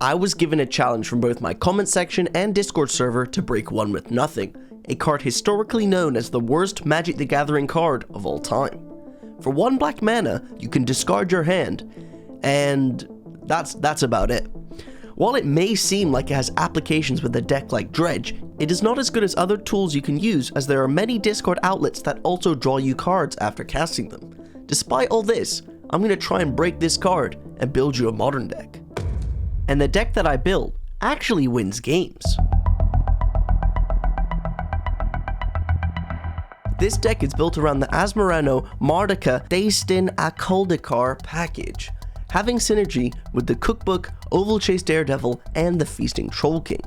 I was given a challenge from both my comment section and Discord server to break One With Nothing, a card historically known as the worst Magic the Gathering card of all time. For 1 black mana, you can discard your hand, and that's about it. While it may seem like it has applications with a deck like Dredge, it is not as good as other tools you can use, as there are many Discord outlets that also draw you cards after casting them. Despite all this, I'm going to try and break this card and build you a modern deck. And the deck that I built actually wins games. This deck is built around the Asmarano Mardika Daystin Akuldakar package, having synergy with the Cookbook, Oval Chase Daredevil, and the Feasting Troll King.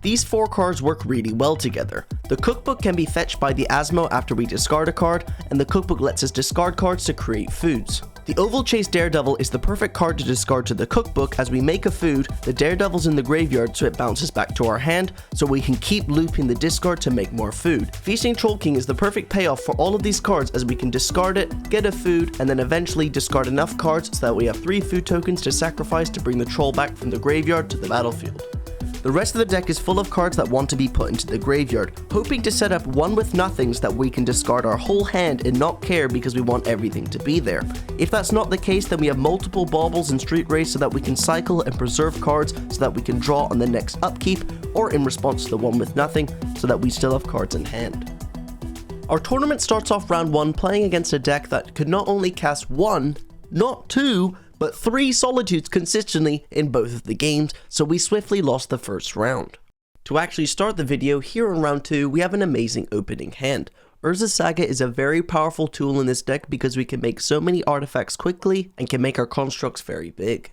These 4 cards work really well together. The Cookbook can be fetched by the Asmo after we discard a card, and the Cookbook lets us discard cards to create foods. The Oval Chase Daredevil is the perfect card to discard to the Cookbook. As we make a food, the Daredevil's in the graveyard, so it bounces back to our hand, so we can keep looping the discard to make more food. Feasting Troll King is the perfect payoff for all of these cards, as we can discard it, get a food, and then eventually discard enough cards so that we have 3 food tokens to sacrifice to bring the troll back from the graveyard to the battlefield. The rest of the deck is full of cards that want to be put into the graveyard, hoping to set up One With Nothings that we can discard our whole hand and not care because we want everything to be there. If that's not the case, then we have multiple baubles and street race so that we can cycle and preserve cards so that we can draw on the next upkeep, or in response to the One With Nothing so that we still have cards in hand. Our tournament starts off round 1 playing against a deck that could not only cast 1, not 2, but 3 Solitudes consistently in both of the games, so we swiftly lost the first round. To actually start the video, here in round 2, we have an amazing opening hand. Urza's Saga is a very powerful tool in this deck because we can make so many artifacts quickly and can make our constructs very big.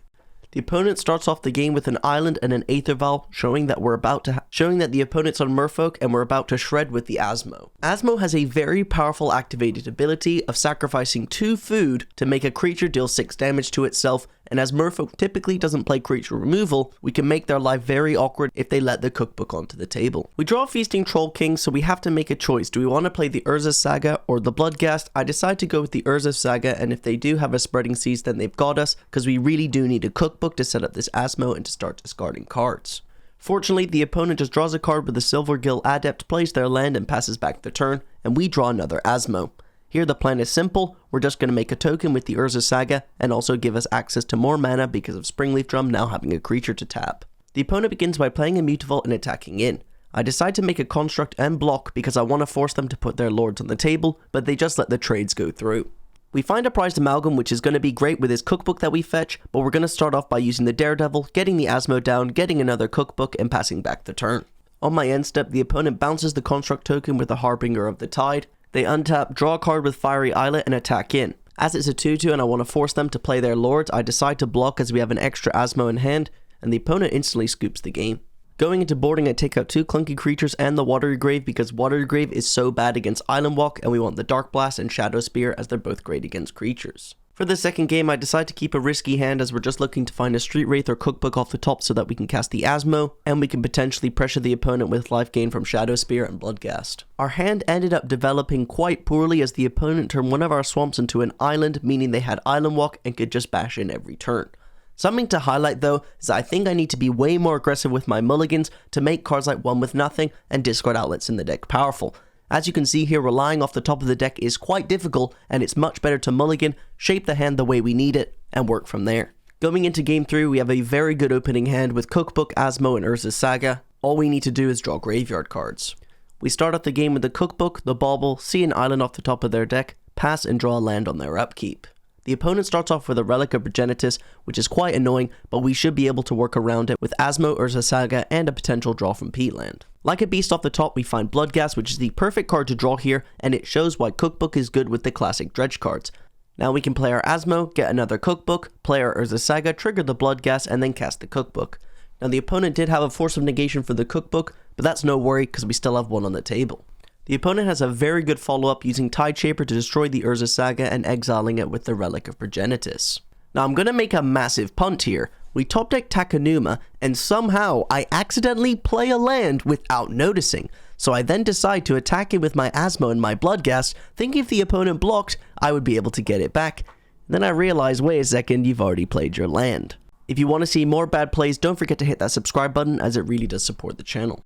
The opponent starts off the game with an island and an Aether Vial, showing that the opponent's on Merfolk and we're about to shred with the Asmo. Asmo has a very powerful activated ability of sacrificing 2 food to make a creature deal 6 damage to itself, and as Merfolk typically doesn't play creature removal, we can make their life very awkward if they let the Cookbook onto the table. We draw Feasting Troll King, so we have to make a choice. Do we want to play the Urza's Saga or the Bloodghast? I decide to go with the Urza's Saga, and if they do have a Spreading Seas, then they've got us, because we really do need a Cookbook to set up this Asmo and to start discarding cards. Fortunately, the opponent just draws a card with the Silvergill Adept, plays their land, and passes back the turn, and we draw another Asmo. Here the plan is simple, we're just going to make a token with the Urza's Saga and also give us access to more mana because of Springleaf Drum now having a creature to tap. The opponent begins by playing a Mutavault and attacking in. I decide to make a construct and block because I want to force them to put their lords on the table, but they just let the trades go through. We find a Prized Amalgam, which is going to be great with his Cookbook that we fetch, but we're going to start off by using the Daredevil, getting the Asmo down, getting another Cookbook, and passing back the turn. On my end step, the opponent bounces the construct token with the Harbinger of the Tide. They untap, draw a card with Fiery Islet, and attack in. As it's a 2/2 and I want to force them to play their lords, I decide to block as we have an extra Asmo in hand, and the opponent instantly scoops the game. Going into boarding, I take out 2 clunky creatures and the Watery Grave because Watery Grave is so bad against Island Walk, and we want the Dark Blast and Shadow Spear as they're both great against creatures. For the second game, I decide to keep a risky hand as we're just looking to find a Street Wraith or Cookbook off the top so that we can cast the Asmo, and we can potentially pressure the opponent with life gain from Shadow Spear and Bloodghast. Our hand ended up developing quite poorly as the opponent turned one of our swamps into an island, meaning they had Island Walk and could just bash in every turn. Something to highlight though is I think I need to be way more aggressive with my mulligans to make cards like One With Nothing and discard outlets in the deck powerful. As you can see here, relying off the top of the deck is quite difficult, and it's much better to mulligan, shape the hand the way we need it, and work from there. Going into game 3, we have a very good opening hand with Cookbook, Asmo, and Urza's Saga. All we need to do is draw graveyard cards. We start off the game with the Cookbook, the Bauble, see an island off the top of their deck, pass and draw a land on their upkeep. The opponent starts off with a Relic of Progenitus, which is quite annoying, but we should be able to work around it with Asmo, Urza's Saga, and a potential draw from Peatland. Like a beast off the top, we find Bloodghast, which is the perfect card to draw here, and it shows why Cookbook is good with the classic Dredge cards. Now we can play our Asmo, get another Cookbook, play our Urza's Saga, trigger the Bloodghast, and then cast the Cookbook. Now the opponent did have a Force of Negation for the Cookbook, but that's no worry because we still have one on the table. The opponent has a very good follow-up using Tideshaper to destroy the Urza's Saga and exiling it with the Relic of Progenitus. Now I'm going to make a massive punt here. We top deck Takenuma, and somehow I accidentally play a land without noticing. So I then decide to attack it with my Asmo and my Bloodghast, thinking if the opponent blocked, I would be able to get it back. Then I realize, wait a second, you've already played your land. If you want to see more bad plays, don't forget to hit that subscribe button as it really does support the channel.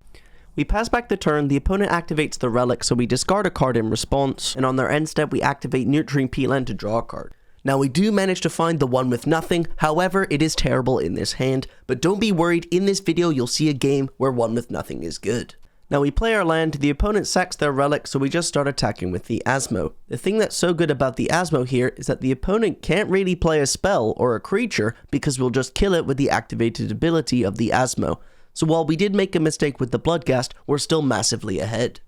We pass back the turn, the opponent activates the relic, so we discard a card in response, and on their end step we activate Nurturing Peatland to draw a card. Now we do manage to find the one with nothing, however it is terrible in this hand, but don't be worried, in this video you'll see a game where one with nothing is good. Now we play our land, the opponent sacks their relic, so we just start attacking with the Asmo. The thing that's so good about the Asmo here is that the opponent can't really play a spell or a creature because we'll just kill it with the activated ability of the Asmo. So while we did make a mistake with the Bloodghast, we're still massively ahead.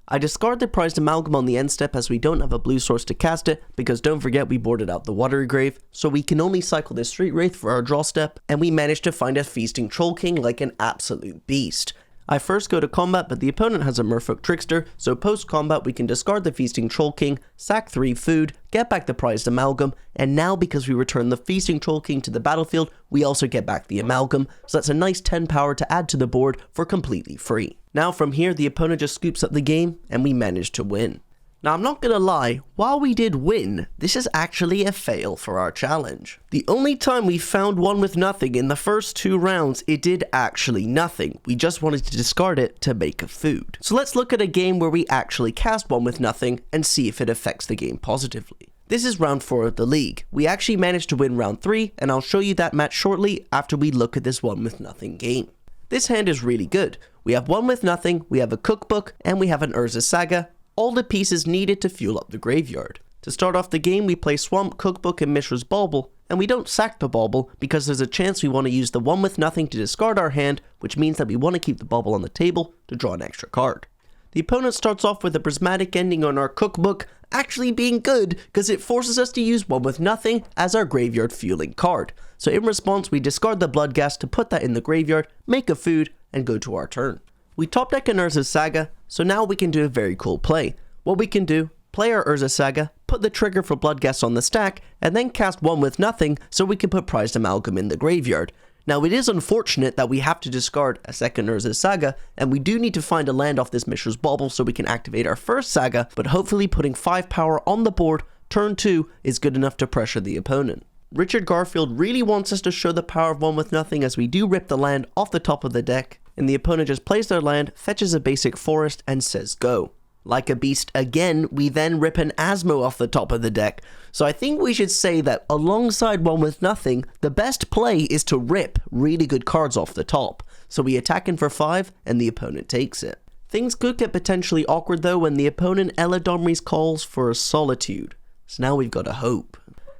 I discard the Prized Amalgam on the end step as we don't have a blue source to cast it, because don't forget we boarded out the Watery Grave, so we can only cycle this Street Wraith for our draw step, and we managed to find a Feasting Troll King like an absolute beast. I first go to combat, but the opponent has a Merfolk Trickster, so post-combat we can discard the Feasting Troll King, sack 3 food, get back the Prized Amalgam, and now because we return the Feasting Troll King to the battlefield, we also get back the Amalgam, so that's a nice 10 power to add to the board for completely free. Now from here, the opponent just scoops up the game, and we manage to win. Now I'm not gonna lie, while we did win, this is actually a fail for our challenge. The only time we found one with nothing in the first 2 rounds, it did actually nothing. We just wanted to discard it to make a food. So let's look at a game where we actually cast one with nothing and see if it affects the game positively. This is round 4 of the league. We actually managed to win round 3, and I'll show you that match shortly after we look at this one with nothing game. This hand is really good. We have one with nothing, we have a cookbook, and we have an Urza Saga, all the pieces needed to fuel up the graveyard. To start off the game, we play Swamp, Cookbook, and Mishra's Bauble, and we don't sack the Bauble because there's a chance we want to use the one with nothing to discard our hand, which means that we want to keep the Bauble on the table to draw an extra card. The opponent starts off with a Prismatic Ending on our Cookbook, actually being good because it forces us to use one with nothing as our graveyard fueling card. So in response, we discard the Bloodghast to put that in the graveyard, make a food, and go to our turn. We top deck an Urza Saga, so now we can do a very cool play. What we can do, play our Urza Saga, put the trigger for Bloodghast on the stack, and then cast one with nothing so we can put Prized Amalgam in the graveyard. Now it is unfortunate that we have to discard a second Urza Saga, and we do need to find a land off this Mishra's Bauble so we can activate our first Saga, but hopefully putting 5 power on the board, turn 2, is good enough to pressure the opponent. Richard Garfield really wants us to show the power of one with nothing as we do rip the land off the top of the deck, and the opponent just plays their land, fetches a basic forest, and says go. Like a beast again, we then rip an Asmo off the top of the deck. So I think we should say that alongside one with nothing, the best play is to rip really good cards off the top. So we attack in for 5, and the opponent takes it. Things could get potentially awkward though when the opponent Ella Domrey's calls for a Solitude. So now we've got a Hope.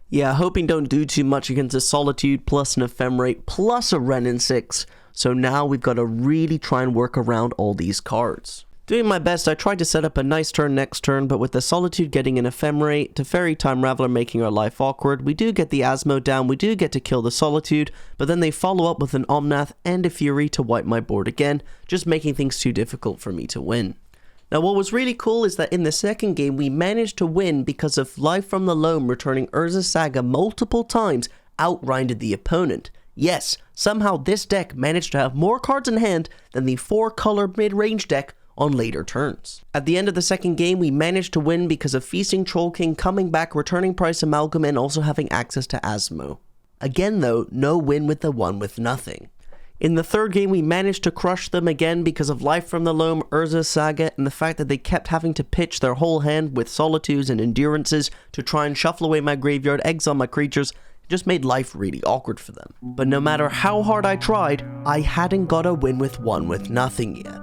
Yeah, hoping don't do too much against a Solitude plus an Ephemerate plus a Renin 6. So now we've got to really try and work around all these cards. Doing my best, I tried to set up a nice turn next turn, but with the Solitude getting an Ephemerate, Teferi Time Raveler making our life awkward, we do get the Asmo down, we do get to kill the Solitude, but then they follow up with an Omnath and a Fury to wipe my board again, just making things too difficult for me to win. Now what was really cool is that in the second game we managed to win because of Life from the Loam returning Urza Saga multiple times outrinded the opponent. Yes, somehow this deck managed to have more cards in hand than the 4-color mid-range deck on later turns. At the end of the second game, we managed to win because of Feasting Troll King coming back, returning Prized Amalgam, and also having access to Asmo. Again though, no win with the one with nothing. In the third game, we managed to crush them again because of Life from the Loam, Urza Saga, and the fact that they kept having to pitch their whole hand with Solitudes and Endurances to try and shuffle away my graveyard, exile my creatures. Just made life really awkward for them. But no matter how hard I tried, I hadn't got a win with one with nothing yet.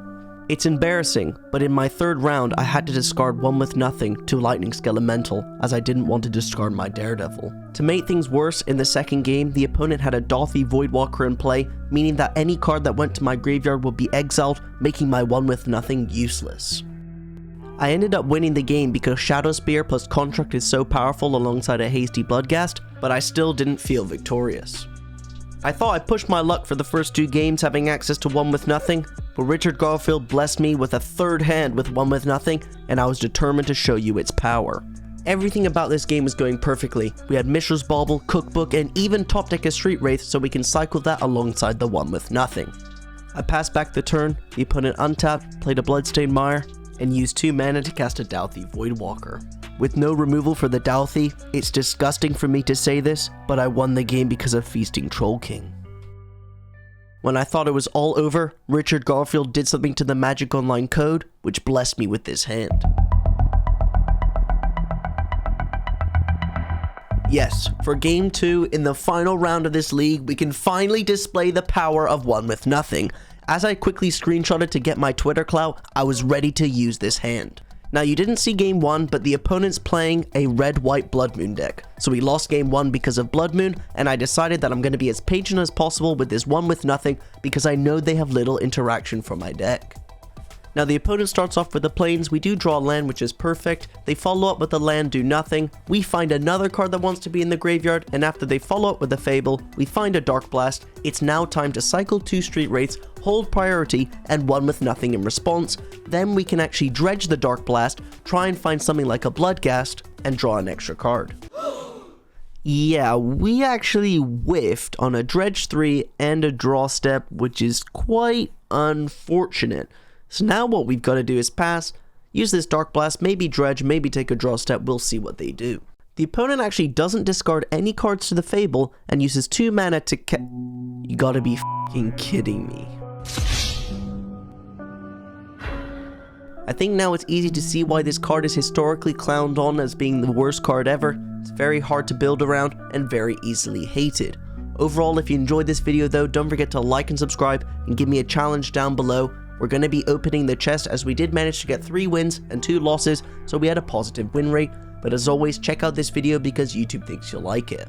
It's embarrassing, but in my third round I had to discard one with nothing to Lightning Skelemental as I didn't want to discard my Daredevil. To make things worse, in the second game, the opponent had a Dauthi Voidwalker in play, meaning that any card that went to my graveyard would be exiled, making my one with nothing useless. I ended up winning the game because Shadow Spear plus Contract is so powerful alongside a hasty Bloodghast, but I still didn't feel victorious. I thought I pushed my luck for the first 2 games having access to one with nothing, but Richard Garfield blessed me with a third hand with one with nothing, and I was determined to show you its power. Everything about this game was going perfectly. We had Mishra's Bauble, Cookbook, and even top deck a Street Wraith so we can cycle that alongside the one with nothing. I passed back the turn, the opponent untapped, played a Bloodstained Mire, and used 2 mana to cast a Dauthi Voidwalker. With no removal for the Dauthi, it's disgusting for me to say this, but I won the game because of Feasting Troll King. When I thought it was all over, Richard Garfield did something to the Magic Online code, which blessed me with this hand. Yes, for Game 2, in the final round of this league, we can finally display the power of one with nothing. As I quickly screenshotted to get my Twitter clout, I was ready to use this hand. Now, you didn't see Game 1, but the opponent's playing a red-white Blood Moon deck. So we lost Game 1 because of Blood Moon, and I decided that I'm going to be as patient as possible with this one with nothing because I know they have little interaction from my deck. Now, the opponent starts off with the plains. We do draw a land, which is perfect. They follow up with a land, do nothing. We find another card that wants to be in the graveyard, and after they follow up with a Fable, we find a Dark Blast. It's now time to cycle 2 Street Wraiths, hold priority, and one with nothing in response. Then we can actually dredge the Dark Blast, try and find something like a Bloodghast, and draw an extra card. Yeah, we actually whiffed on a dredge 3 and a draw step, which is quite unfortunate. So now what we've got to do is pass, use this Dark Blast, maybe dredge, maybe take a draw step, we'll see what they do. The opponent actually doesn't discard any cards to the Fable and uses 2 mana to You gotta be f***ing kidding me. I think now it's easy to see why this card is historically clowned on as being the worst card ever. It's very hard to build around and very easily hated. Overall, if you enjoyed this video though, don't forget to like and subscribe and give me a challenge down below. We're going to be opening the chest as we did manage to get 3 wins and 2 losses, so we had a positive win rate. But as always, check out this video because YouTube thinks you'll like it.